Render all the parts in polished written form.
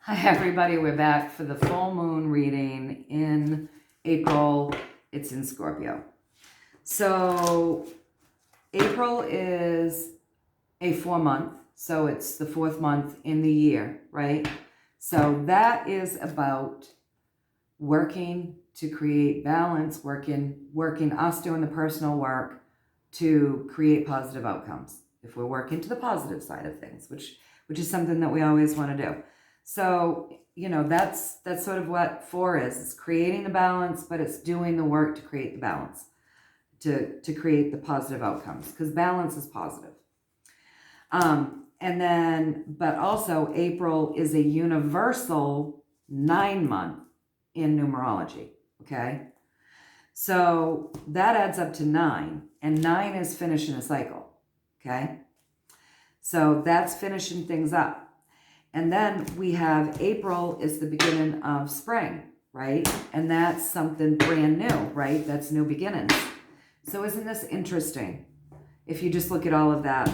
Hi everybody, we're back for the full moon reading in April. It's in Scorpio. So April is a 4-month, so it's the 4th month in the year, right? So that is about working to create balance, working us doing the personal work to create positive outcomes. If we're working to the positive side of things, which is something that we always want to do. So, that's sort of what 4 is. It's creating the balance, but it's doing the work to create the balance, to create the positive outcomes, because balance is positive. But also April is a universal 9-month in numerology, okay? So that adds up to 9, and 9 is finishing a cycle, okay? So that's finishing things up. And then we have April is the beginning of spring, right? And that's something brand new, right? That's new beginnings. So isn't this interesting? If you just look at all of that,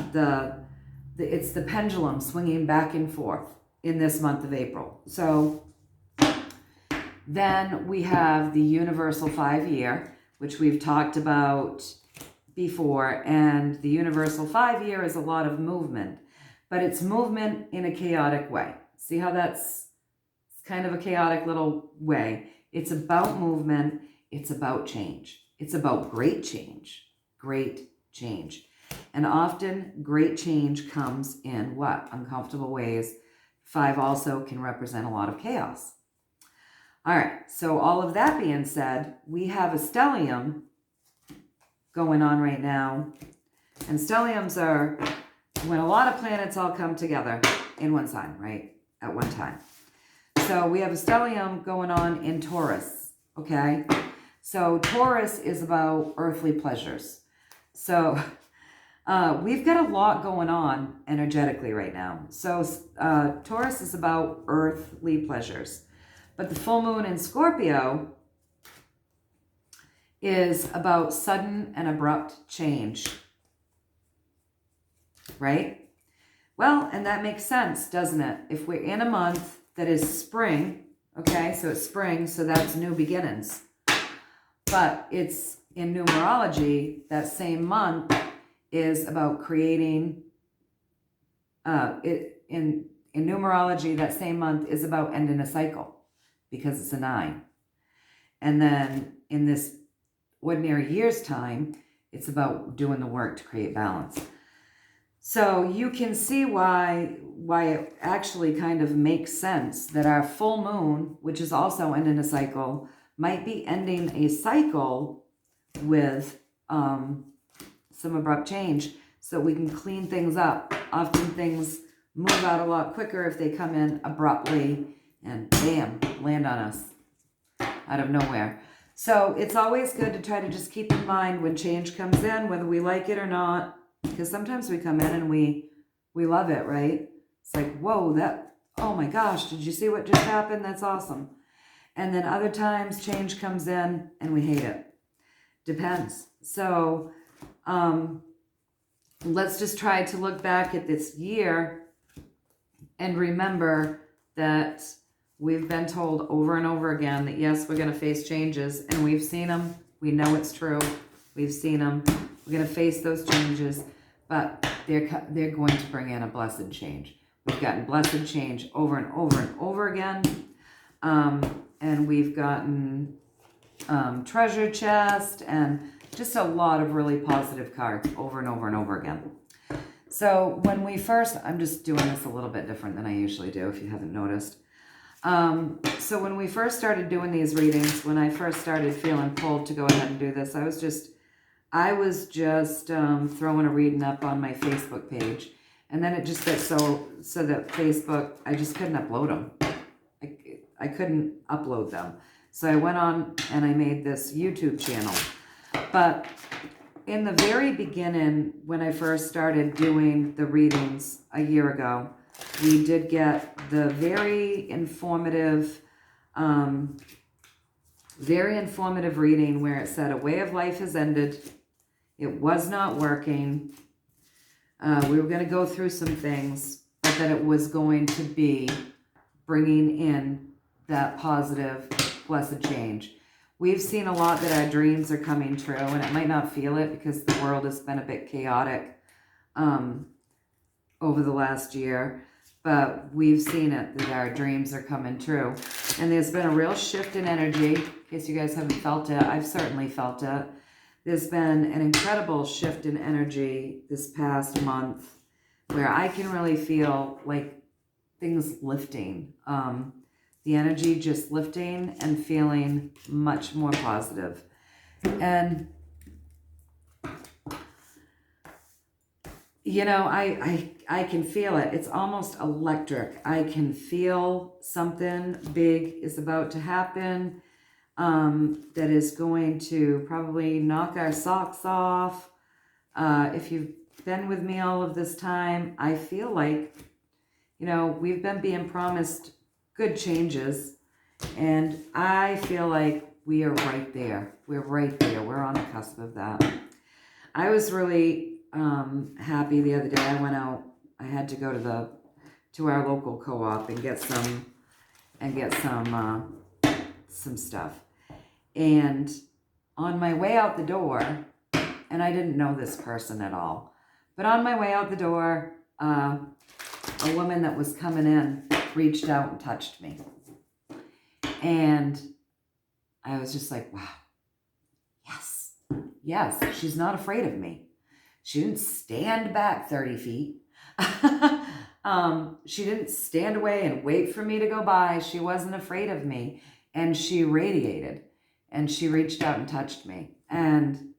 it's the pendulum swinging back and forth in this month of April. So then we have the universal 5-year, which we've talked about before. And the universal 5-year is a lot of movement. But it's movement in a chaotic way. See how it's kind of a chaotic little way. It's about movement. It's about change. It's about great change. Great change. And often great change comes in what? Uncomfortable ways. 5 also can represent a lot of chaos. All right. So all of that being said, we have a stellium going on right now. And stelliums are when a lot of planets all come together in one sign, right? At one time. So we have a stellium going on in Taurus, okay? So Taurus is about earthly pleasures. So we've got a lot going on energetically right now. So Taurus is about earthly pleasures. But the full moon in Scorpio is about sudden and abrupt change. Right? Well, and that makes sense, doesn't it? If we're in a month that is spring, okay, so it's spring, so that's new beginnings. But it's in numerology, that same month is about creating, in numerology, that same month is about ending a cycle because it's a 9. And then in this ordinary year's time, it's about doing the work to create balance. So you can see why it actually kind of makes sense that our full moon, which is also ending a cycle, might be ending a cycle with some abrupt change so we can clean things up. Often things move out a lot quicker if they come in abruptly and bam, land on us out of nowhere. So it's always good to try to just keep in mind when change comes in, whether we like it or not. Because sometimes we come in and we love it, right? It's like, whoa, oh my gosh, did you see what just happened? That's awesome. And then other times change comes in and we hate it. Depends. So let's just try to look back at this year and remember that we've been told over and over again that yes, we're going to face changes, and we've seen them. We know it's true. We've seen them. We're going to face those changes, but they're going to bring in a blessed change. We've gotten blessed change over and over and over again. And we've gotten treasure chest and just a lot of really positive cards over and over and over again. So when we first, I'm just doing this a little bit different than I usually do, if you haven't noticed. So when we first started doing these readings, when I first started feeling pulled to go ahead and do this, I was just throwing a reading up on my Facebook page, and then it just got so that Facebook, I just couldn't upload them. I couldn't upload them. So I went on and I made this YouTube channel. But in the very beginning, when I first started doing the readings a year ago, we did get the very informative reading where it said a way of life has ended. It was not working. We were going to go through some things, but that it was going to be bringing in that positive, blessed change. We've seen a lot that our dreams are coming true, and it might not feel it because the world has been a bit chaotic over the last year, but we've seen it, that our dreams are coming true. And there's been a real shift in energy. In case you guys haven't felt it, I've certainly felt it. There's been an incredible shift in energy this past month where I can really feel like things lifting. The energy just lifting and feeling much more positive. And you know, I can feel it. It's almost electric. I can feel something big is about to happen, that is going to probably knock our socks off. If you've been with me all of this time, I feel like, you know, we've been being promised good changes, and I feel like we are right there. We're right there. We're on the cusp of that. I was really happy the other day. I went out. I had to go to our local co-op and get some stuff. And on my way out the door, and I didn't know this person at all, but on my way out the door, a woman that was coming in reached out and touched me. And I was just like, wow, yes, she's not afraid of me. She didn't stand back 30 feet. She didn't stand away and wait for me to go by. She wasn't afraid of me. And she radiated. And she reached out and touched me. And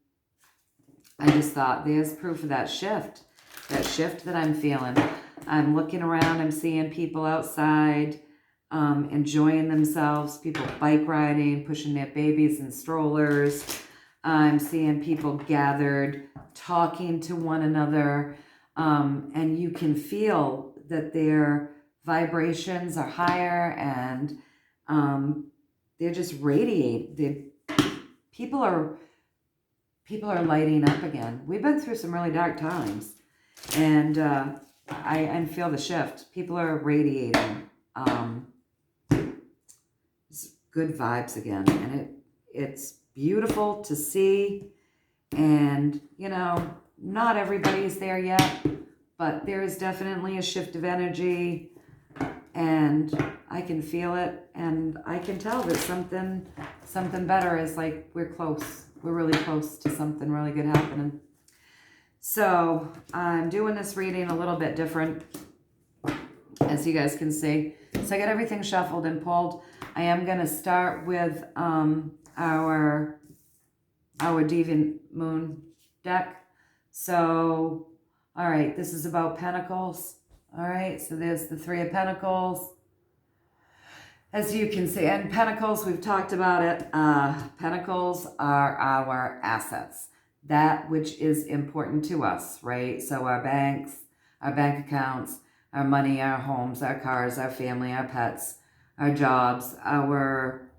I just thought, there's proof of that shift that I'm feeling. I'm looking around. I'm seeing people outside enjoying themselves, people bike riding, pushing their babies in strollers. I'm seeing people gathered, talking to one another, and you can feel that their vibrations are higher, and they're just radiating. People are lighting up again. We've been through some really dark times, and I feel the shift. People are radiating good vibes again, and it's beautiful to see. And, you know, not everybody's there yet, but there is definitely a shift of energy, and I can feel it, and I can tell that something better is, like, we're close. We're really close to something really good happening. So I'm doing this reading a little bit different, as you guys can see. So I got everything shuffled and pulled. I am going to start with our Deviant Moon deck. So, all right, this is about Pentacles. All right, so there's the Three of Pentacles. As you can see, and Pentacles, we've talked about it. Pentacles are our assets, that which is important to us, right? So our banks, our bank accounts, our money, our homes, our cars, our family, our pets, our jobs, our,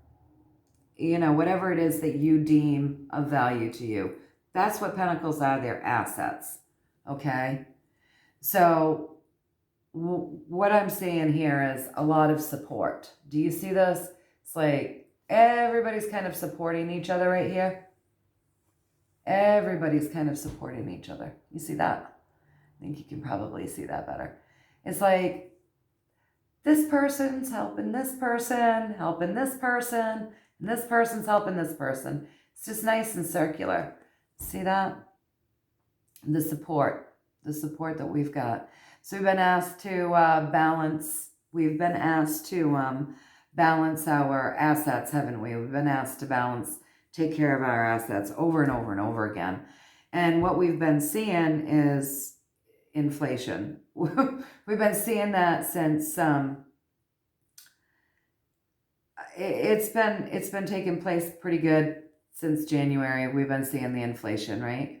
you know, whatever it is that you deem of value to you. That's what Pentacles are. They're assets, okay? So what I'm seeing here is a lot of support. Do you see this? It's like everybody's kind of supporting each other right here. Everybody's kind of supporting each other. You see that? I think you can probably see that better. It's like this person's helping this person, and this person's helping this person. It's just nice and circular. See that? The support that we've got. So we've been asked to balance our assets, haven't we? We've been asked to take care of our assets over and over and over again. And what we've been seeing is inflation. We've been seeing that since it's been taking place pretty good since January. We've been seeing the inflation, right?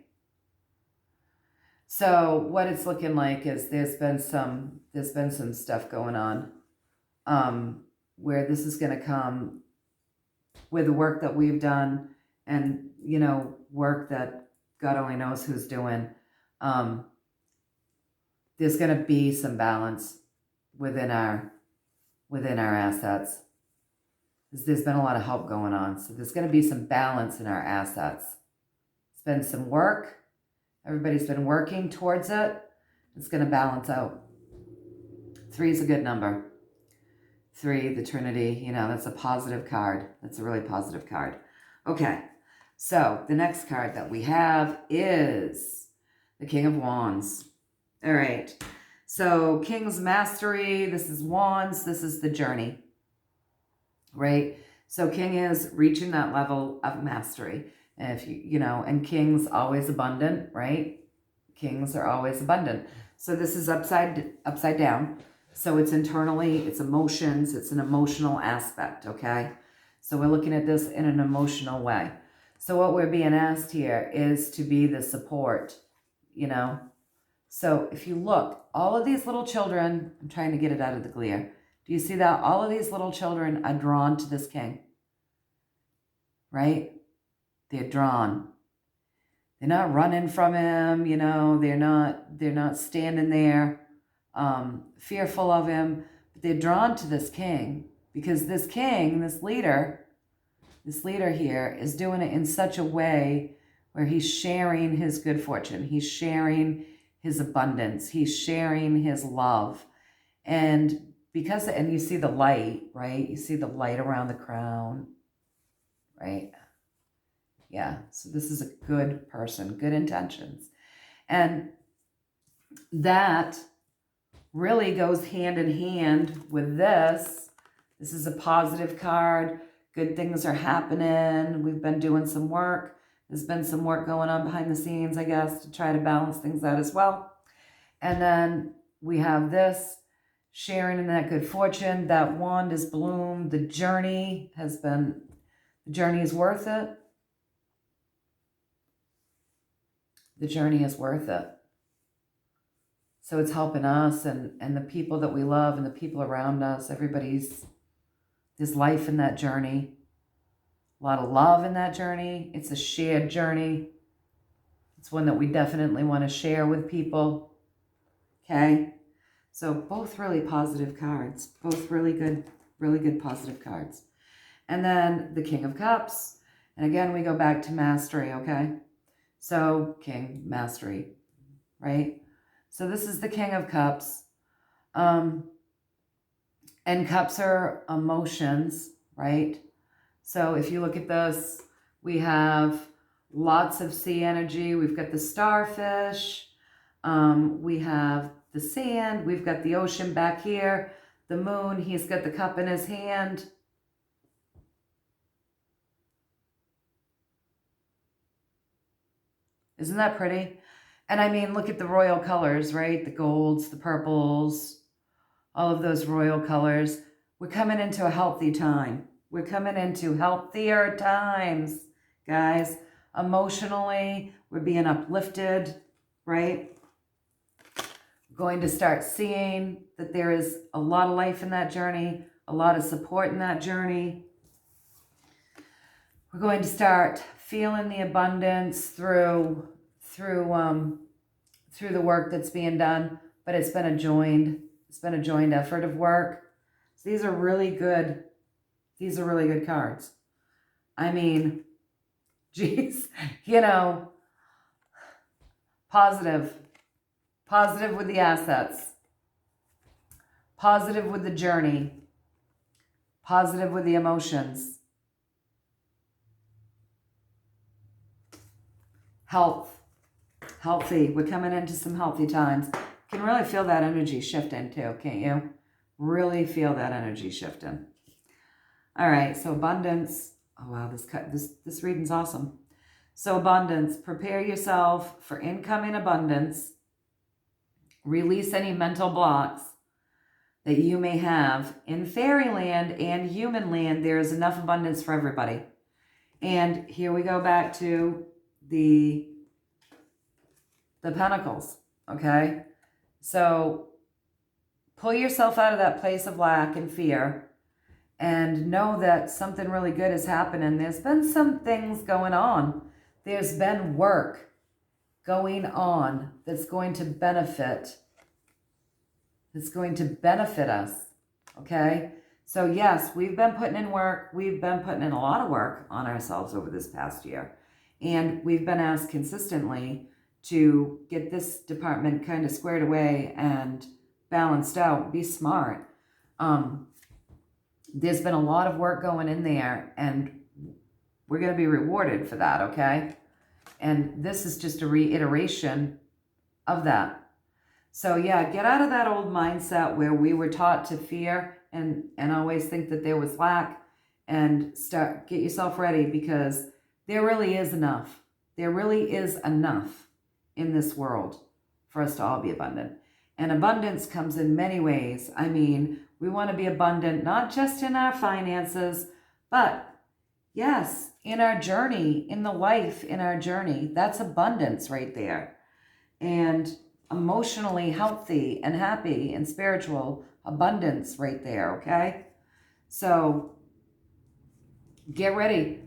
So what it's looking like is there's been some stuff going on where this is going to come with the work that we've done, and, you know, work that God only knows who's doing. There's going to be some balance within our within our assets. There's been a lot of help going on. So there's going to be some balance in our assets. It's been some work. Everybody's been working towards it. It's going to balance out. 3 is a good number. 3, the Trinity, you know, that's a positive card. That's a really positive card. Okay, so the next card that we have is the King of Wands. All right, so King's Mastery, this is Wands, this is the journey, right? So King is reaching that level of mastery. And if you know, and King's always abundant, right? Kings are always abundant. So this is upside down. So it's internally, it's emotions, it's an emotional aspect, okay? So we're looking at this in an emotional way. So what we're being asked here is to be the support, you know? So if you look, all of these little children, I'm trying to get it out of the glare. Do you see that? All of these little children are drawn to this king, right? They're drawn. They're not running from him, you know, they're not standing there fearful of him, but they're drawn to this king because this king, this leader here is doing it in such a way where he's sharing his good fortune. He's sharing his abundance. He's sharing his love. And you see the light, right? You see the light around the crown, right? Yeah, so this is a good person, good intentions. And that really goes hand in hand with this. This is a positive card. Good things are happening. We've been doing some work. There's been some work going on behind the scenes, I guess, to try to balance things out as well. And then we have this, sharing in that good fortune. That wand is bloomed. The journey is worth it. The journey is worth it. So it's helping us and the people that we love and the people around us. There's life in that journey. A lot of love in that journey. It's a shared journey. It's one that we definitely want to share with people. Okay? So both really positive cards. Both really good positive cards. And then the King of Cups. And again, we go back to mastery, okay? So King, mastery, right? So this is the King of Cups. And cups are emotions, right? So if you look at this, we have lots of sea energy. We've got the starfish. We have the sand. We've got the ocean back here. The moon, he's got the cup in his hand. Isn't that pretty? And I mean, look at the royal colors, right? The golds, the purples, all of those royal colors. We're coming into a healthy time. We're coming into healthier times, guys. Emotionally, we're being uplifted, right? We're going to start seeing that there is a lot of life in that journey, a lot of support in that journey. We're going to start feeling the abundance through the work that's being done, but it's been a joined effort of work. So these are really good cards. I mean, geez, you know, positive with the assets, positive with the journey, positive with the emotions, healthy. We're coming into some healthy times. You can really feel that energy shifting too, can't you? Really feel that energy shifting. All right, so abundance. Oh wow, this reading's awesome. So abundance, prepare yourself for incoming abundance. Release any mental blocks that you may have. In fairyland and human land, there is enough abundance for everybody. And here we go back to the pentacles, okay? So pull yourself out of that place of lack and fear and know that something really good is happening. There's been some things going on. There's been work going on that's going to benefit us, okay? So yes, we've been putting in work. We've been putting in a lot of work on ourselves over this past year. And we've been asked consistently to get this department kind of squared away and balanced out, be smart. There's been a lot of work going in there, and we're going to be rewarded for that, okay? And this is just a reiteration of that. So yeah, get out of that old mindset where we were taught to fear and always think that there was lack, and get yourself ready, because there really is enough. There really is enough in this world for us to all be abundant. And abundance comes in many ways. I mean, we want to be abundant, not just in our finances, but yes, in our journey, in the life, in our journey. That's abundance right there. And emotionally healthy and happy and spiritual abundance right there, okay? So get ready.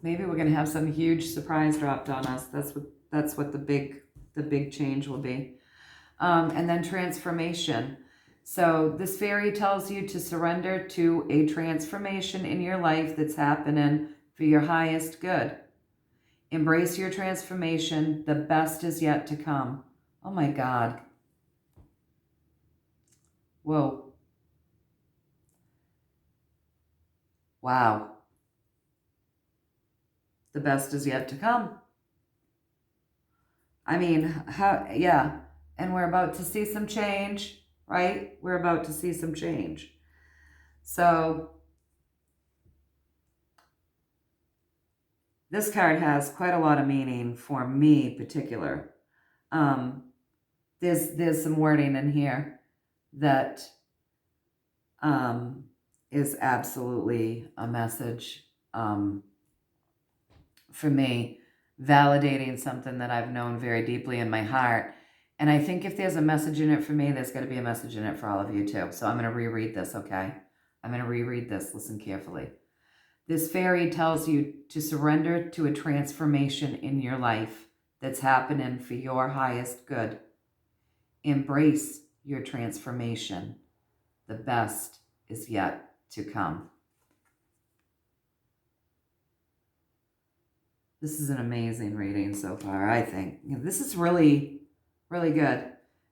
Maybe we're going to have some huge surprise dropped on us. That's what the big change will be. And then transformation. So this fairy tells you to surrender to a transformation in your life that's happening for your highest good. Embrace your transformation. The best is yet to come. Oh my God. Whoa. Wow. The best is yet to come. I mean, yeah. And we're about to see some change, right? We're about to see some change. So this card has quite a lot of meaning for me particular. There's some wording in here that is absolutely a message for me, validating something that I've known very deeply in my heart. And I think if there's a message in it for me, there's got to be a message in it for all of you too. So I'm going to reread this, okay? I'm going to reread this. Listen carefully. This fairy tells you to surrender to a transformation in your life that's happening for your highest good. Embrace your transformation. The best is yet to come. This is an amazing reading so far, I think. This is really, really good.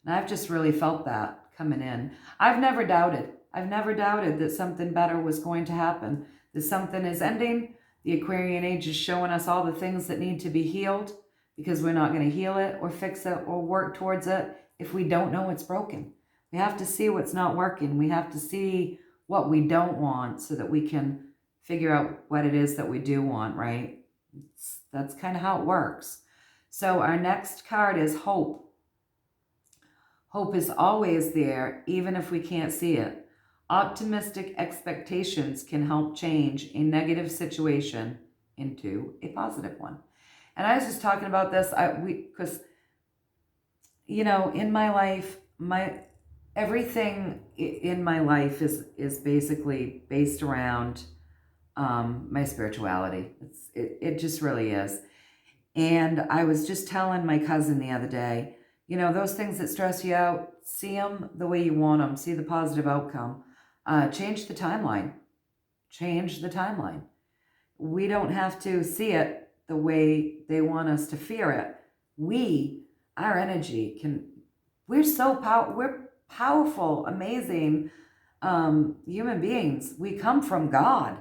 And I've just really felt that coming in. I've never doubted that something better was going to happen, that something is ending. The Aquarian age is showing us all the things that need to be healed, because we're not going to heal it or fix it or work towards it if we don't know it's broken. We have to see what's not working. We have to see what we don't want so that we can figure out what it is that we do want, right? That's kind of how it works. So our next card is hope. Hope is always there, even if we can't see it. Optimistic expectations can help change a negative situation into a positive one. And I was just talking about this because, you know, in my life, everything in my life is basically based around my spirituality. It just really is. And I was just telling my cousin the other day, you know, those things that stress you out, see them the way you want them, see the positive outcome. Change the timeline. Change the timeline. We don't have to see it the way they want us to fear it. Our energy we're powerful, amazing human beings. We come from God.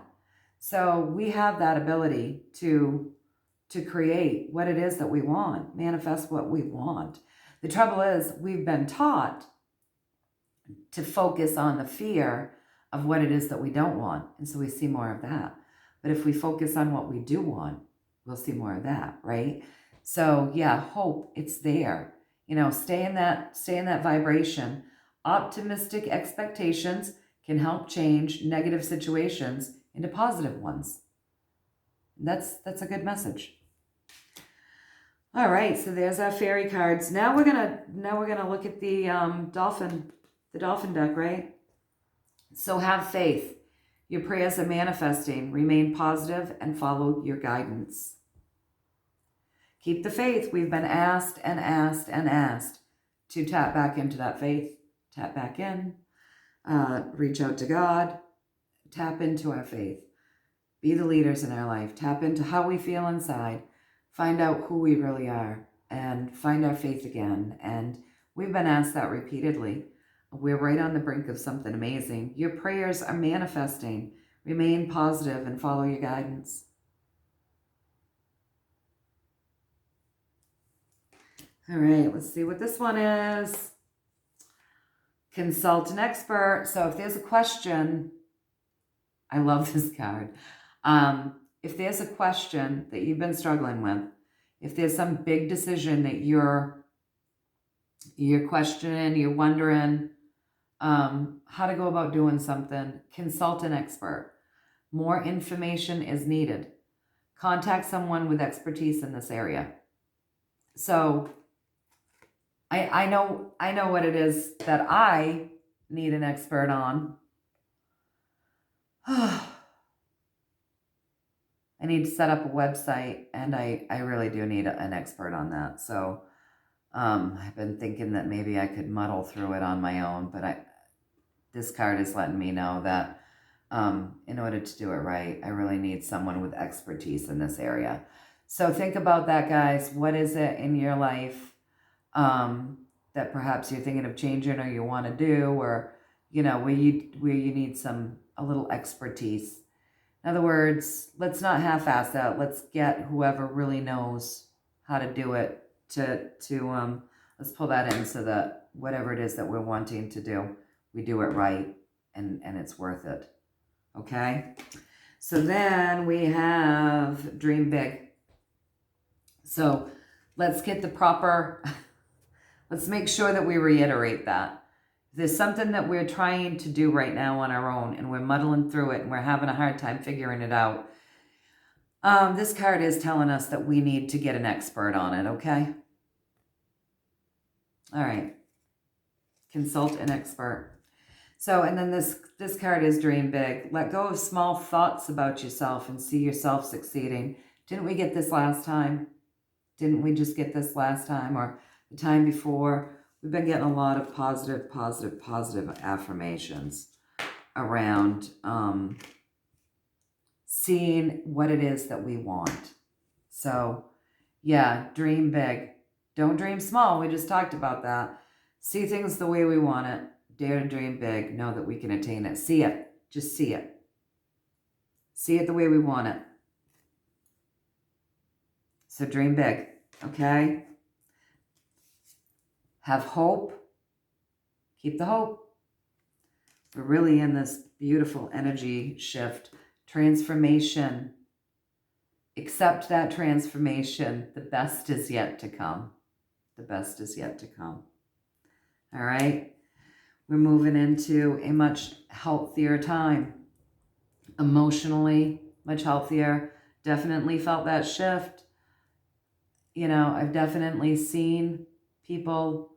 So we have that ability to create what it is that we want, manifest what we want. The trouble is we've been taught to focus on the fear of what it is that we don't want. And so we see more of that. But if we focus on what we do want, we'll see more of that, right? So yeah, hope, it's there. You know, stay in that vibration. Optimistic expectations can help change negative situations into positive ones. That's a good message. All right, so there's our fairy cards. Now we're gonna look at the dolphin deck, right? So have faith. Your prayers are manifesting. Remain positive and follow your guidance. Keep the faith. We've been asked and asked and asked to tap back into that faith. Tap back in. Reach out to God tap into our faith. Be the leaders in our life. Tap into how we feel inside. Find out who we really are and find our faith again. And we've been asked that repeatedly. We're right on the brink of something amazing. Your prayers are manifesting. Remain positive and follow your guidance. All right, let's see what this one is. Consult an expert. So if there's a question, I love this card. If there's a question that you've been struggling with, if there's some big decision that you're questioning, you're wondering how to go about doing something, consult an expert. More information is needed. Contact someone with expertise in this area. So I know what it is that I need an expert on. I need to set up a website, and I really do need an expert on that. So I've been thinking that maybe I could muddle through it on my own, but this card is letting me know that in order to do it right, I really need someone with expertise in this area. So think about that, guys. What is it in your life that perhaps you're thinking of changing or you want to do, or where you need a little expertise? In other words, let's not half-ass that. Let's get whoever really knows how to do it to let's pull that in so that whatever it is that we're wanting to do, we do it right and it's worth it. Okay? So then we have dream big. So let's get the proper, let's make sure that we reiterate that. If there's something that we're trying to do right now on our own and we're muddling through it and we're having a hard time figuring it out, this card is telling us that we need to get an expert on it, okay? All right. Consult an expert. So, and then this card is dream big. Let go of small thoughts about yourself and see yourself succeeding. Didn't we get this last time? Didn't we just get this last time or the time before? We've been getting a lot of positive affirmations around seeing what it is that we want. So, yeah, dream big. Don't dream small. We just talked about that. See things the way we want it. Dare to dream big. Know that we can attain it. See it. Just see it. See it the way we want it. So dream big. Okay? Have hope. Keep the hope. We're really in this beautiful energy shift. Transformation. Accept that transformation. The best is yet to come. The best is yet to come. All right? We're moving into a much healthier time. Emotionally, much healthier. Definitely felt that shift. I've definitely seen people.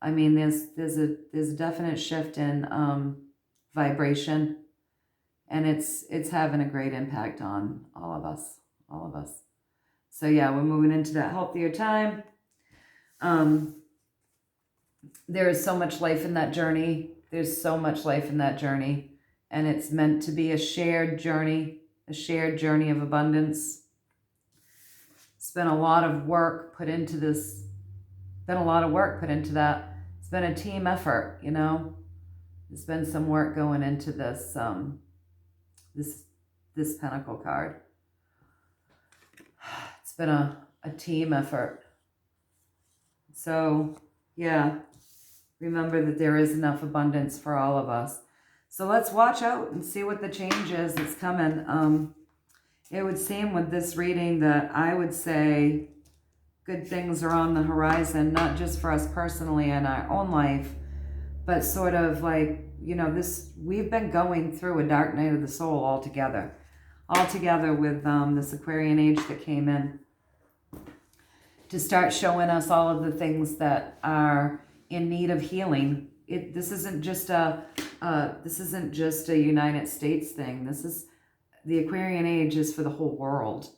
I mean, there's a definite shift in vibration, and it's having a great impact on all of us. So yeah, we're moving into that healthier time. There is so much life in that journey. There's so much life in that journey, and it's meant to be a shared journey of abundance. It's been a lot of work put into this. Been a lot of work put into that. It's been a team effort, There's been some work going into this this Pentacle card. It's been a team effort. So, yeah, remember that there is enough abundance for all of us. So let's watch out and see what the change is that's coming. It would seem with this reading that I would say good things are on the horizon, not just for us personally in our own life, but sort of like, we've been going through a dark night of the soul all together with this Aquarian age that came in to start showing us all of the things that are in need of healing. This isn't just a United States thing. The Aquarian age is for the whole world.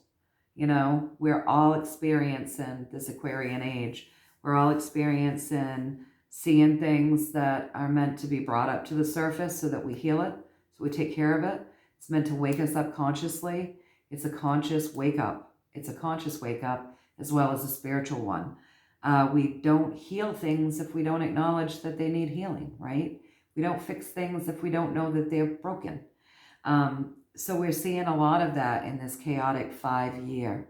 We're all experiencing this Aquarian age. We're all experiencing seeing things that are meant to be brought up to the surface so that we heal it, so we take care of it. It's meant to wake us up consciously. It's a conscious wake up. It's a conscious wake up as well as a spiritual one. We don't heal things if we don't acknowledge that they need healing, right? We don't fix things if we don't know that they're broken. So we're seeing a lot of that in this chaotic 5-year.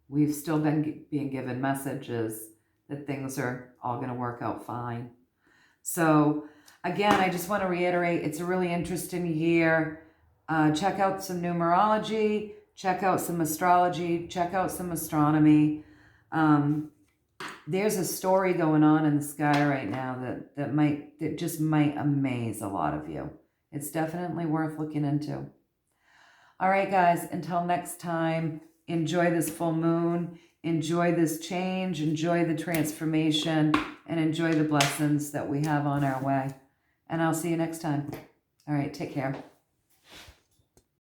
We've still been being given messages that things are all going to work out fine. So again, I just want to reiterate, it's a really interesting year. Check out some numerology, check out some astrology, check out some astronomy. There's a story going on in the sky right now that just might amaze a lot of you. It's definitely worth looking into. All right, guys, until next time, enjoy this full moon, enjoy this change, enjoy the transformation, and enjoy the blessings that we have on our way. And I'll see you next time. All right, take care.